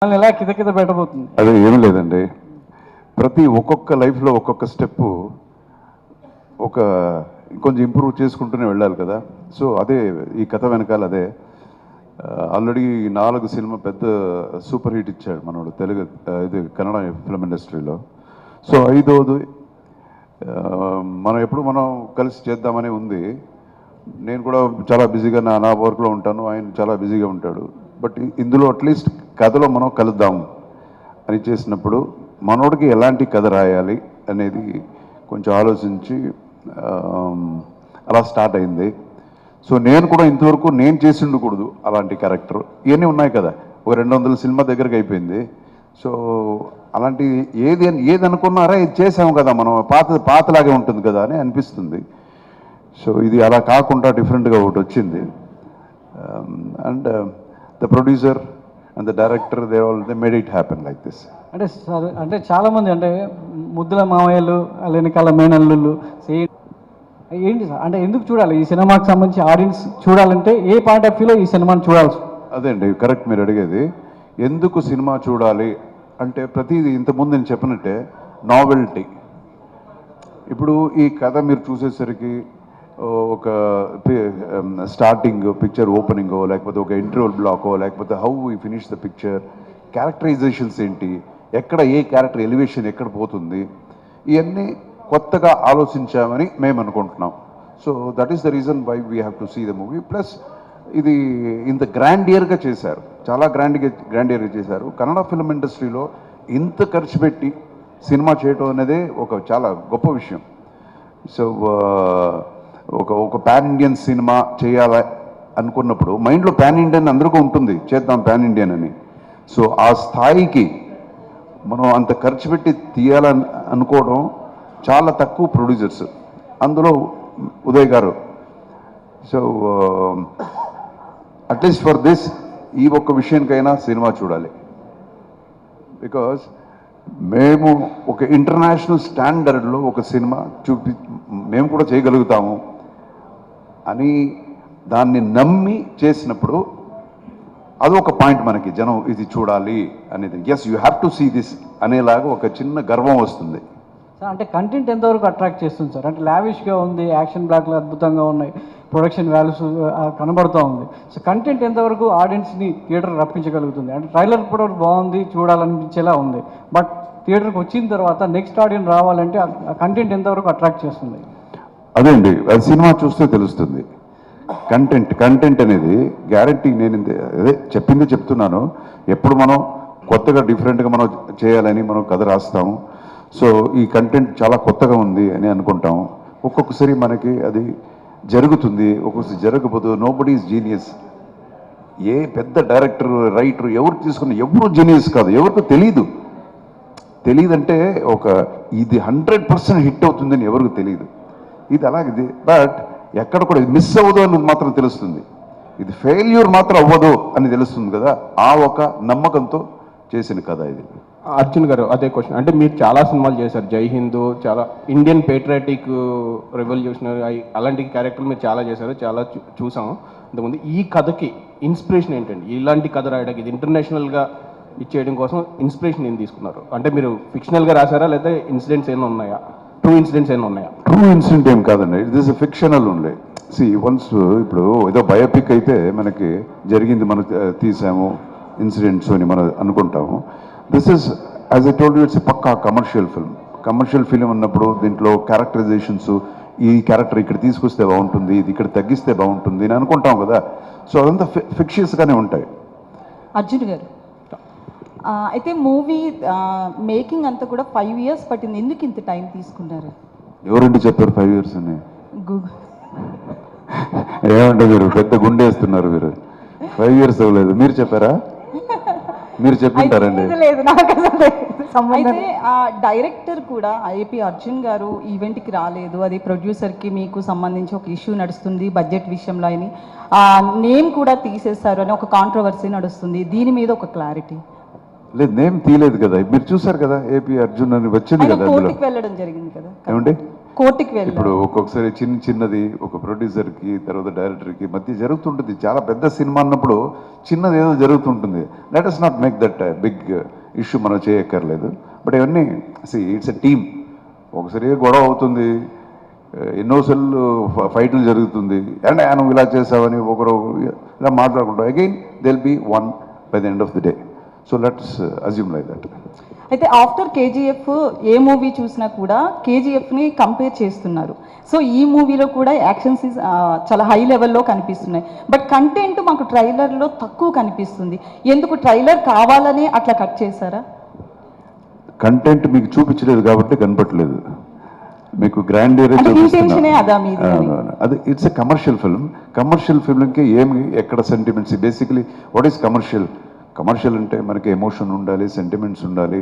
ఎలా కింద కింద పెట్టబోతుంది? అదే ఏమీ లేదండి. ఒక్కొక్క లైఫ్లో ఒక్కొక్క స్టెప్పు ఒక కొంచెం ఇంప్రూవ్ చేసుకుంటూనే వెళ్ళాలి కదా. సో అదే ఈ కథ వెనకాల అదే. ఆల్రెడీ 4 సినిమా పెద్ద సూపర్ హిట్ ఇచ్చాడు మనోడు తెలుగు ఇది కన్నడ ఫిల్మ్ ఇండస్ట్రీలో. సో 5వది మనం కలిసి చేద్దామని ఉంది. నేను కూడా చాలా బిజీగా నా వర్క్లో ఉంటాను, ఆయన చాలా బిజీగా ఉంటాడు. బట్ ఇందులో అట్లీస్ట్ కథలో మనం కలుద్దాం అని చేసినప్పుడు మనోడికి ఎలాంటి కథ రాయాలి అనేది కొంచెం ఆలోచించి అలా స్టార్ట్ అయింది. సో నేను కూడా ఇంతవరకు నేను చేసి ఉండకూడదు అలాంటి క్యారెక్టర్. ఇవన్నీ ఉన్నాయి కదా, ఒక 200 సినిమా దగ్గరకు అయిపోయింది. సో అలాంటి ఏది అనుకున్నారా ఇది చేసాము కదా మనం, పాతలాగే ఉంటుంది కదా అని అనిపిస్తుంది. సో ఇది అలా కాకుండా డిఫరెంట్గా ఒకటి వచ్చింది. And the producer and the director they made it happen like this. అంటే సార్, అంటే చాలామంది అంటే ముద్దుల మామయ్యలు వెనకాల మేనల్లుళ్ళు ఏంటి సార్, అంటే ఎందుకు చూడాలి ఈ సినిమాకి సంబంధించి ఆడియన్స్ చూడాలంటే ఏ పాయింట్ ఆఫ్ వ్యూలో ఈ సినిమాని చూడాల్సి? అదే అండి కరెక్ట్ మీరు అడిగేది. ఎందుకు సినిమా చూడాలి అంటే ప్రతిదీ ఇంతకుముందు నేను చెప్పినట్టే నావెల్టీ. ఇప్పుడు ఈ కథ మీరు చూసేసరికి ఒక స్టార్టింగ్ పిక్చర్ ఓపెనింగో, లేకపోతే ఒక ఇంటర్వల్ బ్లాకో, లేకపోతే how we finish the picture, characterisations ఏంటి, ఎక్కడ ఏ క్యారెక్టర్ ఎలివేషన్ ఎక్కడ పోతుంది, ఇవన్నీ కొత్తగా ఆలోచించామని మేము అనుకుంటున్నాం. So that is the reason why we have to see the movie. Plus ఇది ఇంత గ్రాండియర్గా చేశారు, చాలా గ్రాండియర్గా చేశారు. కన్నడ ఫిల్మ్ ఇండస్ట్రీలో ఇంత ఖర్చు పెట్టి సినిమా చేయటం అనేది ఒక చాలా గొప్ప విషయం. సో ఒక పాన్ ఇండియన్ సినిమా చేయాలి అనుకున్నప్పుడు మైండ్లో పాన్ ఇండియన్ అందరికీ ఉంటుంది, చేద్దాం పాన్ ఇండియన్ అని. సో ఆ స్థాయికి మనం అంత ఖర్చు పెట్టి తీయాలని అనుకోవడం చాలా తక్కువ ప్రొడ్యూసర్స్, అందులో ఉదయ్ గారు. సో అట్లీస్ట్ ఫర్ దిస్ ఈ ఒక్క విషయానికైనా సినిమా చూడాలి. బికాజ్ మేము ఒక ఇంటర్నేషనల్ స్టాండర్డ్లో ఒక సినిమా మేము కూడా చేయగలుగుతాము అని దాన్ని నమ్మి చేసినప్పుడు అదొక పాయింట్ మనకి, జనం ఇది చూడాలి అనేది, yes you have to see this అనేలాగా ఒక చిన్న గర్వం వస్తుంది. సార్ అంటే కంటెంట్ ఎంతవరకు అట్రాక్ట్ చేస్తుంది సార్? అంటే లావిష్గా ఉంది, యాక్షన్ బ్లాక్లు అద్భుతంగా ఉన్నాయి, ప్రొడక్షన్ వాల్యూస్ కనబడుతూ ఉంది. సో కంటెంట్ ఎంతవరకు ఆడియన్స్ని థియేటర్ రప్పించగలుగుతుంది? అంటే ట్రైలర్ కూడా బాగుంది, చూడాలనిపించేలా ఉంది. బట్ థియేటర్కి వచ్చిన తర్వాత నెక్స్ట్ ఆడియన్స్ రావాలంటే ఆ కంటెంట్ ఎంతవరకు అట్రాక్ట్ చేస్తుంది? అదే అండి, అది సినిమా చూస్తే తెలుస్తుంది. కంటెంట్ అనేది గ్యారంటీ. నేను అదే చెప్తున్నాను. ఎప్పుడు మనం కొత్తగా డిఫరెంట్గా మనం చేయాలని మనం కథ రాస్తాము. సో ఈ కంటెంట్ చాలా కొత్తగా ఉంది అని అనుకుంటాము. ఒక్కొక్కసారి మనకి అది జరుగుతుంది, ఒక్కొక్కసారి జరగకపోతే. Nobody is genius. ఏ పెద్ద డైరెక్టర్ రైటర్ ఎవరు తీసుకున్న ఎవరు జీనియస్ కాదు, ఎవరికి తెలియదంటే ఇది 100% హిట్ అవుతుందని ఎవరికి తెలియదు. ఇది అలాగే. బట్ ఎక్కడ కూడా ఇది మిస్ అవ్వదు అని మాత్రం తెలుస్తుంది, ఇది ఫెయిల్యూర్ మాత్రం అవ్వదు అని తెలుస్తుంది కదా. ఆ ఒక నమ్మకంతో చేసిన కథ ఇది. అర్జున్ గారు, అదే క్వశ్చన్. అంటే మీరు చాలా సినిమాలు చేశారు, జై హిందూ, చాలా ఇండియన్ పేట్రియాటిక్, రెవల్యూషనరీ, అలాంటి క్యారెక్టర్లు మీరు చాలా చేశారు, చాలా చూసాము ఇంతకుముందు. ఈ కథకి ఇన్స్పిరేషన్ ఏంటండి? ఇలాంటి కథ రాయడానికి, ఇది ఇంటర్నేషనల్గా ఇచ్చేయడం కోసం ఇన్స్పిరేషన్ ఏం తీసుకున్నారు? అంటే మీరు ఫిక్షనల్గా రాశారా, లేదా ఇన్సిడెంట్స్ ఏమైనా ఉన్నాయా? ట్రూ ఇన్సిడెంట్స్ ఏమైనా ఉన్నాయా? ట్రూ ఇన్సిడెంట్ ఏం కాదండి, it is fictional only. Once ఇప్పుడు ఏదో బయోపిక్ అయితే మనకి జరిగింది మనం తీసాము ఇన్సిడెంట్స్ అని మనం అనుకుంటాము. This is, as I told you, it's పక్కా కమర్షియల్ ఫిల్మ్. కమర్షియల్ ఫిల్మ్ అన్నప్పుడు దీంట్లో క్యారెక్టరైజేషన్స్, ఈ క్యారెక్టర్ ఇక్కడ తీసుకొస్తే బాగుంటుంది, ఇది ఇక్కడ తగ్గిస్తే బాగుంటుంది అని అనుకుంటాం కదా. సో అదంతా ఫిక్షియస్గానే ఉంటాయి. అర్జున్ గారు, అయితే మూవీ మేకింగ్ అంతా కూడా 5 years పట్టింది. ఎందుకు ఇంత టైం తీసుకున్నారు? ఎవరండి చెప్పారు 5 years అని? ఏమంటే మీరు పెద్ద గుండేస్తున్నారు. మీరు 5 years అవ్వలేదు, మీరు చెప్పారా? మీరు చెప్పింటారండి. అయితే ఆ డైరెక్టర్ కూడా ఏపీ అర్జున్ గారు ఈవెంట్కి రాలేదు, అది ప్రొడ్యూసర్కి మీకు సంబంధించి ఒక ఇష్యూ నడుస్తుంది బడ్జెట్ విషయంలో అని, నేమ్ కూడా తీసేస్తారు అని ఒక కాంట్రవర్సీ నడుస్తుంది. దీని మీద ఒక క్లారిటీ లేదు. నేమ్ తీయలేదు కదా, మీరు చూసారు కదా, ఏపీ అర్జున్ అని వచ్చింది కదా, కోర్టుకి వెళ్ళడం జరిగింది కదా. ఏమండి కోర్టుకి వెళ్ళి ఇప్పుడు ఒక్కొక్కసారి చిన్నది ఒక ప్రొడ్యూసర్కి తర్వాత డైరెక్టర్కి మధ్య జరుగుతుంటుంది. చాలా పెద్ద సినిమా అన్నప్పుడు చిన్నది ఏదో జరుగుతుంటుంది. Let us not make that big issue మనం చేయక్కర్లేదు. బట్ ఇవన్నీ ఇట్స్ ఎ టీమ్. ఒకసారి గొడవ అవుతుంది, ఎన్నోసార్లు ఫైట్లు జరుగుతుంది, అండ్ నువ్వు ఇలా చేసావని ఒకరు ఇలా మాట్లాడుకుంటాం. Again it'll be one by the end of the day. So let's assume like that. అయితే ఆఫ్టర్ కేజీఎఫ్ ఏ మూవీ చూసినా కూడా కేజీఎఫ్ని కంపేర్ చేస్తున్నారు. సో ఈ మూవీలో కూడా యాక్షన్ సీన్స్ చాలా హై లెవెల్లో కనిపిస్తున్నాయి. బట్ కంటెంట్ మాకు ట్రైలర్లో తక్కువ కనిపిస్తుంది. ఎందుకు ట్రైలర్ కావాలని అట్లా కట్ చేశారా? కంటెంట్ మీకు చూపించలేదు కాబట్టి కనపట్లేదు. మీకు గ్రాండియరే ఇంటెన్షనే అదా మీది? అది it's a commercial film. Commercial ఫిల్మ్కి ఏమి ఎక్కడ sentiments, basically what is commercial? Commercial అంటే మనకి ఎమోషన్ ఉండాలి, సెంటిమెంట్స్ ఉండాలి,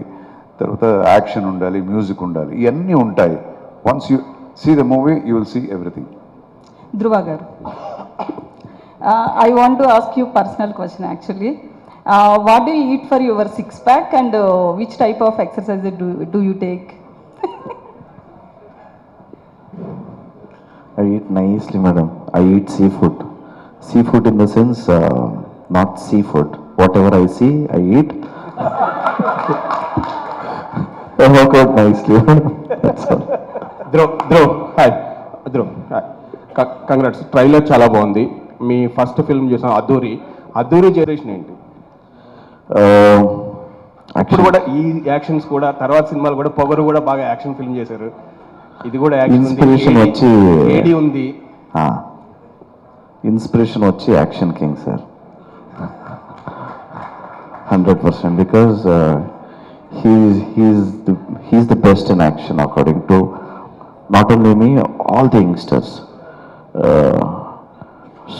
తర్వాత యాక్షన్ ఉండాలి, మ్యూజిక్ ఉండాలి, ఇవన్నీ ఉంటాయి. Once you see the movie you will see everything. Dhruva garu, I want to ask you personal question actually. What do you eat for your six pack and which type of exercise do you take? I eat nicely, madam. I eat seafood. Seafood in the sense, not seafood. Whatever I see, I eat. I work out nicely. That's all. Hi congrats. Trailer చాలా బాగుంది. మీ first film చూసాం Adduri generation ఏంటి? అప్పుడు కూడా ఈ actions కూడా తర్వాత సినిమాలు కూడా పొగరు కూడా బాగా యాక్షన్ ఫిల్మ్ చేశారు. ఇది కూడా ఇన్స్పిరేషన్ వచ్చి ఏడి ఉంది. ఇన్స్పిరేషన్ వచ్చి action king sir, 100%. Because he's the best in action according to not only me, all the youngsters.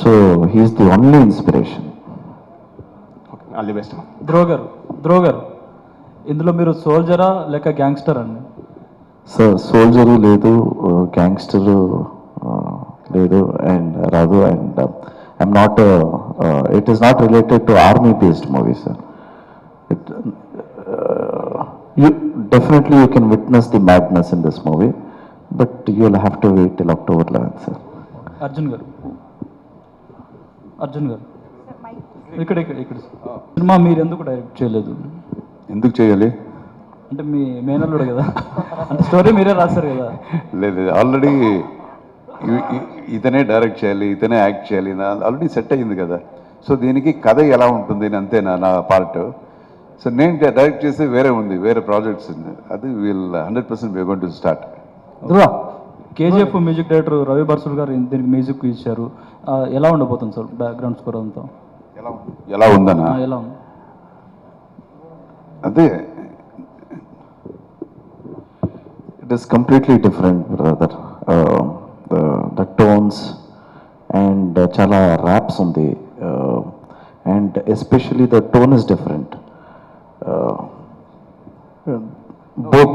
So he's the only inspiration. All the best. Dhruva garu, ఇందులో మీరు సోల్జరా లేక గ్యాంగ్స్టర్ అండి? సార్ సోల్జరు లేదు, gangster లేదు, and రాదు. And I'm not, it is not related to army based movie sir. You definitely you can witness the madness in this movie, but you'll have to wait till October 11th, sir. Arjun గారు ఇక్కడ cinema మీరు ఎందుకు direct చేయలేదు? ఎందుకు చేయాలి అంటే మీ మేనల్లుడు కదా, అంటే స్టోరీ మీరే రాస్తారు కదా. లేదు, ఆల్రెడీ ఇతనే డైరెక్ట్ చేయాలి, ఇతనే యాక్ట్ చేయాలి, ఆల్రెడీ సెట్ అయ్యింది కదా. సో దీనికి కథ ఎలా ఉంటుంది అని అంతే నా పార్ట్. సో నేను డైరెక్ట్ చేసి వేరే ఉంది, వేరే ప్రాజెక్ట్స్ ఉంది. అది we'll 100% we're going to start. Dhruva, KGF music director Ravi Basrur garu దీనికి మ్యూజిక్ ఇచ్చారు. ఎలా ఉండబోతుంది సార్ బ్యాక్గ్రౌండ్ స్కోర్ అంతా? ఎలా ఉందనా? ఎలా ఉంది? అదే, It is completely different, brother. The tones and chala raps on the and especially the tone is different.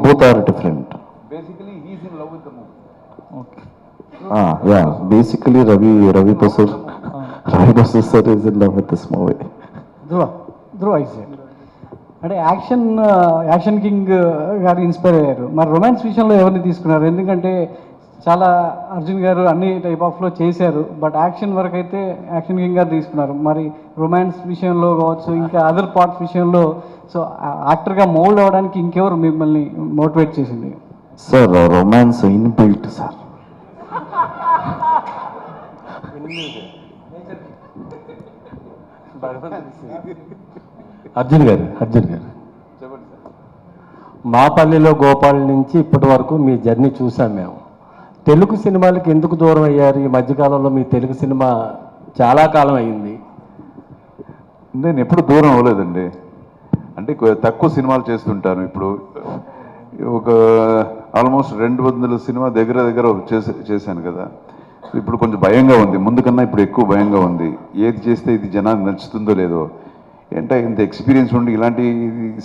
Both are different. basically he is in love with the movie. Okay. Yeah. Basically, Ravi Basur sir is in love with this movie. Dhruva is అంటే action king గారు inspire అయ్యారు. మరి romance విషయంలో ఎవరిని తీసుకున్నారు? ఎందుకంటే చాలా అర్జున్ గారు అన్ని టైప్ ఆఫ్లో చేశారు, బట్ యాక్షన్ వరకు అయితే యాక్షన్ కింగ్ గారు తీసుకున్నారు. మరి రొమాన్స్ విషయంలో కావచ్చు, ఇంకా అదర్ పార్ట్స్ విషయంలో, సో యాక్టర్గా మోల్డ్ అవ్వడానికి ఇంకెవరు మిమ్మల్ని మోటివేట్ చేసింది? Sir, romance inbuilt, sir. Arjun గారు మాపల్లిలో గోపాల్ నుంచి ఇప్పటి వరకు మీ జర్నీ చూసాం మేము. తెలుగు సినిమాలకి ఎందుకు దూరం అయ్యారు ఈ మధ్యకాలంలో? మీ తెలుగు సినిమా చాలా కాలం అయింది. నేను ఎప్పుడు దూరం అవ్వలేదండి. అంటే తక్కువ సినిమాలు చేస్తుంటాను. ఇప్పుడు ఒక ఆల్మోస్ట్ 200 సినిమా దగ్గర చేశాను కదా. ఇప్పుడు కొంచెం భయంగా ఉంది, ముందు కన్నా ఇప్పుడు ఎక్కువ భయంగా ఉంది. ఏది చేస్తే ఇది జనానికి నచ్చుతుందో లేదో, అంటే ఇంత ఎక్స్పీరియన్స్ ఉండి ఇలాంటి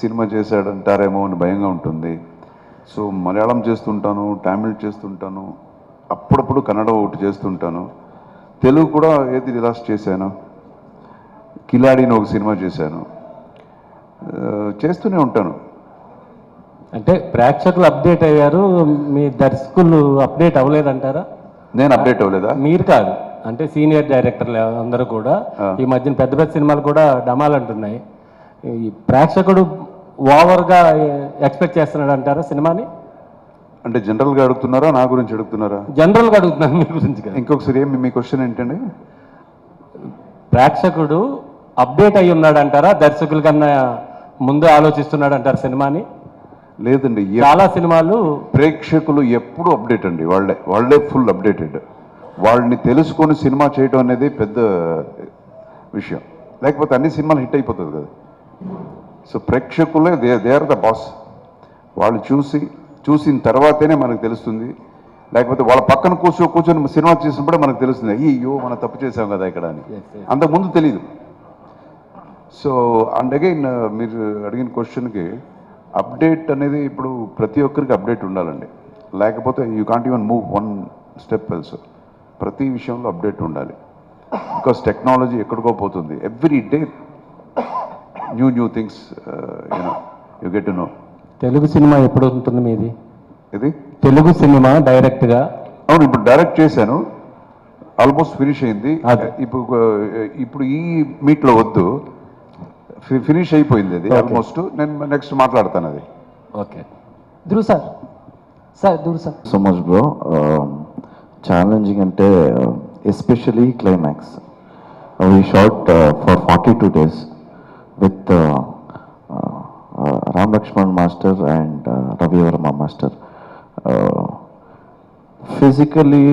సినిమా చేశాడంటారేమో అని భయంగా ఉంటుంది. సో మలయాళం చేస్తుంటాను, తమిళ్ చేస్తుంటాను, అప్పుడప్పుడు కన్నడ ఒకటి చేస్తుంటాను. తెలుగు కూడా ఏది లాస్ట్ చేశాను, కిలాడిని ఒక సినిమా చేశాను, చేస్తూనే ఉంటాను. అంటే ప్రేక్షకులు అప్డేట్ అయ్యారు, మీ దర్శకులు అప్డేట్ అవ్వలేదంటారా? నేను అప్డేట్ అవ్వలేదా? మీరు కాదు, అంటే సీనియర్ డైరెక్టర్లు అందరూ కూడా ఈ మధ్యన పెద్ద పెద్ద సినిమాలు కూడా డమాలు అంటున్నాయి. ఈ ప్రేక్షకుడు ఓవర్గా ఎక్స్పెక్ట్ చేస్తున్నాడు అంటారా సినిమాని? అంటే జనరల్గా అడుగుతున్నారా, నా గురించి అడుగుతున్నారా? జనరల్గా అడుగుతున్నాను మీ గురించి కాదు. ఇంకొకసారి మీ క్వశ్చన్ ఏంటండి? ప్రేక్షకుడు అప్డేట్ అయి ఉన్నాడు అంటారా, దర్శకుల కన్నా ముందే ఆలోచిస్తున్నాడు అంటారు సినిమాని? లేదండి, చాలా సినిమాలు ప్రేక్షకులు ఎప్పుడు అప్డేట్ అండి, వాళ్ళే ఫుల్ అప్డేటెడ్. వాళ్ళని తెలుసుకొని సినిమా చేయడం అనేది పెద్ద విషయం, లేకపోతే అన్ని సినిమాలు హిట్ అయిపోతుంది కదా. సో ప్రేక్షకులే దే ఆర్ ద బాస్. వాళ్ళు చూసిన తర్వాతనే మనకు తెలుస్తుంది, లేకపోతే వాళ్ళ పక్కన కూర్చొని సినిమా చేసినప్పుడే మనకు తెలుస్తుంది, అయ్యో మనం తప్పు చేసాం కదా ఇక్కడ అని. అంతకుముందు తెలియదు. సో అండ్ అగైన్ మీరు అడిగిన క్వశ్చన్కి అప్డేట్ అనేది ఇప్పుడు ప్రతి ఒక్కరికి అప్డేట్ ఉండాలండి, లేకపోతే you can't even move one step else. ప్రతి విషయంలో అప్డేట్ ఉండాలి, బికాస్ టెక్నాలజీ ఎక్కడికో పోతుంది. Every day new things you get to know. Telugu cinema ఎప్పుడు ఉంటుంది మీది? ఇది తెలుగు సినిమా డైరెక్ట్గా? అవును, ఇప్పుడు డైరెక్ట్ చేశాను, ఆల్మోస్ట్ ఫినిష్ అయింది. అదే. ఇప్పుడు ఈ మీట్లో వద్దు, ఫినిష్ అయిపోయింది అది ఆల్మోస్ట్. నేను నెక్స్ట్ మాట్లాడతాను అది. Okay. Dhruv sir, Dhruv sir. So much bro. Challenging అంటే especially climax. We shot for 42 days with Ram Lakshman master and Ravi Varma master. Physically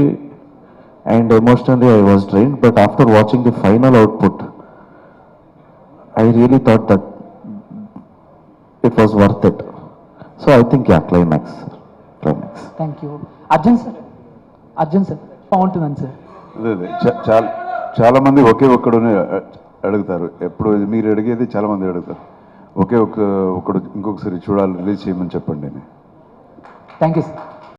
and emotionally I was drained, but after watching the final output I really thought that it was worth it. So I think climax. Thank you. Arjun sir బాగుంటుందని sir. చాలా మంది ఒకే ఒక్కడునే అడుగుతారు. ఎప్పుడు మీరు అడిగేది చాలా మంది అడుగుతారు, ఒకే ఒక్కడు ఇంకొకసారి చూడాలి, రిలీజ్ చేయమని చెప్పండి. Thank you sir.